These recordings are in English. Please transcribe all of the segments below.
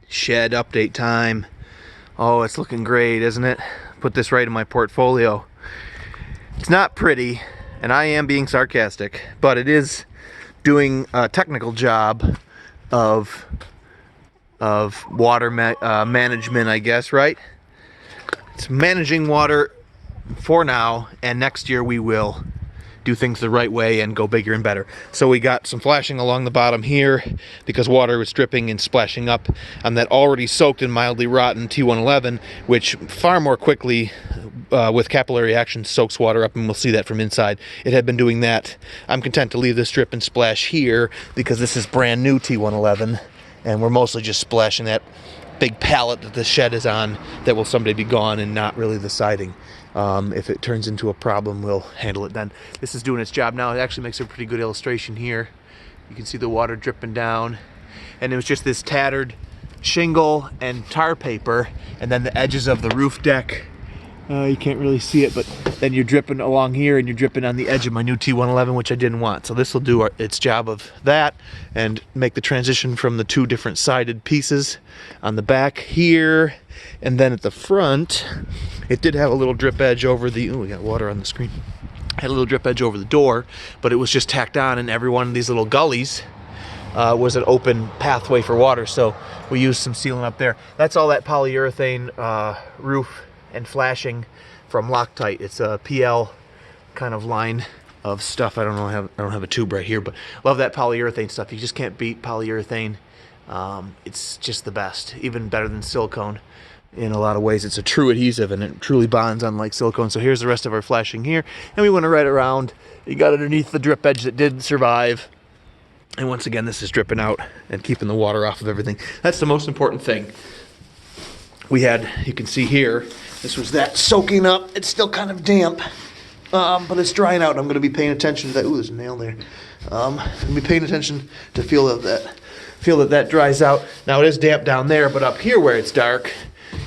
Shed update time. Oh, it's looking great, isn't it? Put this right in my portfolio. It's not pretty, and I am being sarcastic, but it is doing a technical job of water management, I guess, right? It's managing water for now, and next year we will do things the right way and go bigger and better. So we got some flashing along the bottom here because water was dripping and splashing up on that already soaked and mildly rotten T111, which far more quickly with capillary action soaks water up, and we'll see that from inside. It had been doing that. I'm content to leave this drip and splash here because this is brand new T111, and we're mostly just splashing that big pallet that the shed is on that will someday be gone, and not really the siding. If it turns into a problem, we'll handle it then. This is doing its job now. It actually makes a pretty good illustration here. You can see the water dripping down, and it was just this tattered shingle and tar paper, and then the edges of the roof deck. You can't really see it, but then you're dripping along here, and you're dripping on the edge of my new T111, which I didn't want. So this will do its job of that and make the transition from the two different sided pieces on the back here. And then at the front, it did have a little drip edge over the, we got water on the screen. Had a little drip edge over the door, but it was just tacked on, and every one of these little gullies was an open pathway for water. So we used some sealant up there. That's all that polyurethane roof and flashing from Loctite. It's a PL kind of line of stuff. I don't have a tube right here, but love that polyurethane stuff. You just can't beat polyurethane. It's just the best, even better than silicone. In a lot of ways, it's a true adhesive, and it truly bonds unlike silicone. So here's the rest of our flashing here, and we want to right around. You got underneath the drip edge that did survive, and once again, this is dripping out and keeping the water off of everything. That's the most important thing. We had, you can see here, this was that soaking up. It's still kind of damp, but it's drying out. I'm going to be paying attention to that. Ooh, there's a nail there. I'm going to be paying attention to feel that dries out. Now it is damp down there, but up here where it's dark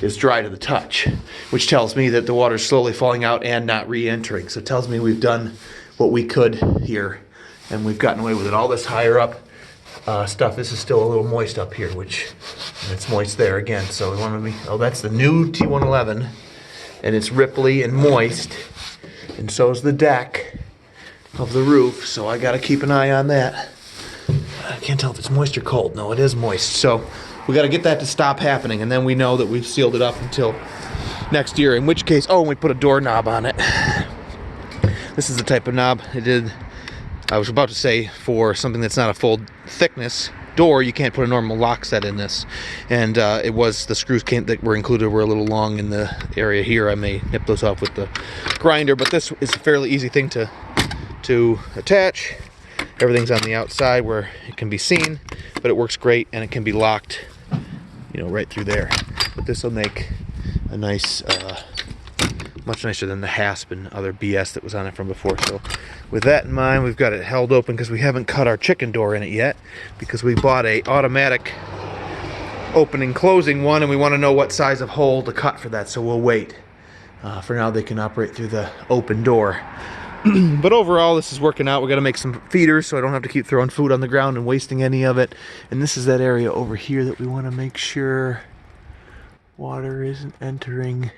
is dry to the touch, which tells me that the water's slowly falling out and not re-entering. So it tells me we've done what we could here, and we've gotten away with it. All this higher up stuff, this is still a little moist up here, which it's moist there again. So we want to be, oh, that's the new T111, and it's ripply and moist, and so is the deck of the roof. So I got to keep an eye on that. I can't tell if it's moist or cold. No, it is moist. So we got to get that to stop happening, and then we know that we've sealed it up until next year. In which case, oh, and we put a doorknob on it. This is the type of knob it did. I was about to say, for something that's not a full thickness door, you can't put a normal lock set in this. And it was, the screws that were included were a little long in the area here. I may nip those off with the grinder, but this is a fairly easy thing to attach. Everything's on the outside where it can be seen, but it works great, and it can be locked, you know, right through there. But this will make a nice, much nicer than the hasp and other BS that was on it from before. So with that in mind, we've got it held open because we haven't cut our chicken door in it yet, because we bought a automatic opening closing one, and we want to know what size of hole to cut for that. So we'll wait. For now, they can operate through the open door. But overall, this is working out. We're going to make some feeders so I don't have to keep throwing food on the ground and wasting any of it. And this is that area over here that we want to make sure water isn't entering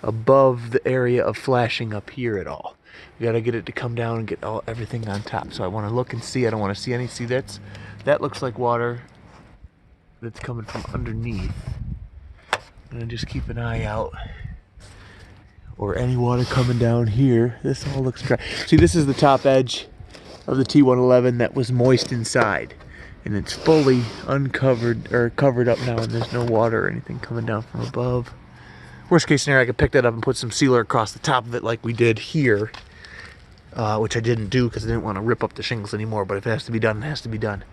above the area of flashing up here at all. We got to get it to come down and get everything on top. So I want to look and see. I don't want to see any. See, that looks like water that's coming from underneath. I'm going to just keep an eye out. Or any water coming down here. This all looks dry. See, this is the top edge of the T111 that was moist inside, and it's fully uncovered or covered up now, and there's no water or anything coming down from above. Worst case scenario, I could pick that up and put some sealer across the top of it like we did here, which I didn't do because I didn't want to rip up the shingles anymore. But if it has to be done, it has to be done.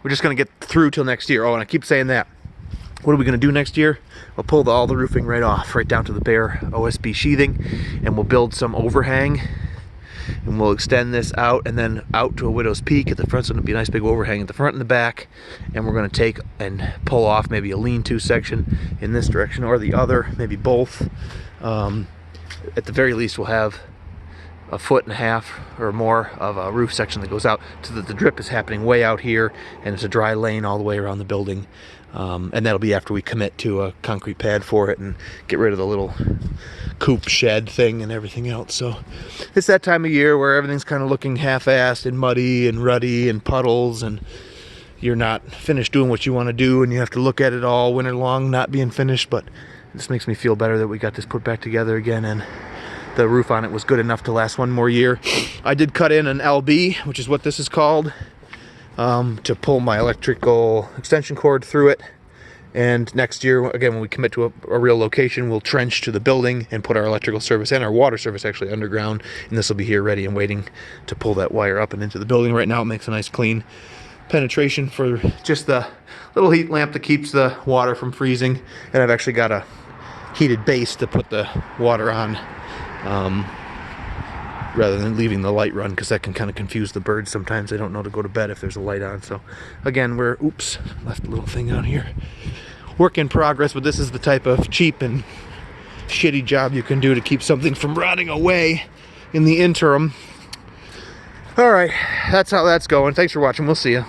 We're just going to get through till next year. Oh, and I keep saying that. What are we going to do next year? We'll pull all the roofing right off, right down to the bare OSB sheathing, and we'll build some overhang, and we'll extend this out and then out to a widow's peak. At the front, so it'll be a nice big overhang at the front and the back, and we're going to take and pull off maybe a lean-to section in this direction or the other, maybe both. At the very least, we'll have a foot and a half or more of a roof section that goes out, so that the drip is happening way out here, and it's a dry lane all the way around the building. And that'll be after we commit to a concrete pad for it and get rid of the little coop shed thing and everything else. So it's that time of year where everything's kind of looking half-assed and muddy and ruddy and puddles, and you're not finished doing what you want to do, and you have to look at it all winter long not being finished. But this makes me feel better that we got this put back together again, and the roof on it was good enough to last one more year. I did cut in an LB, which is what this is called, to pull my electrical extension cord through it. And next year, again, when we commit to a real location, we'll trench to the building and put our electrical service and our water service actually underground. And this will be here ready and waiting to pull that wire up and into the building. Right now it makes a nice clean penetration for just the little heat lamp that keeps the water from freezing. And I've actually got a heated base to put the water on, rather than leaving the light run, because that can kind of confuse the birds sometimes. They don't know to go to bed if there's a light on. So again, oops, left a little thing out here. Work in progress, but this is the type of cheap and shitty job you can do to keep something from rotting away in the interim. All right, that's how that's going. Thanks for watching. We'll see you.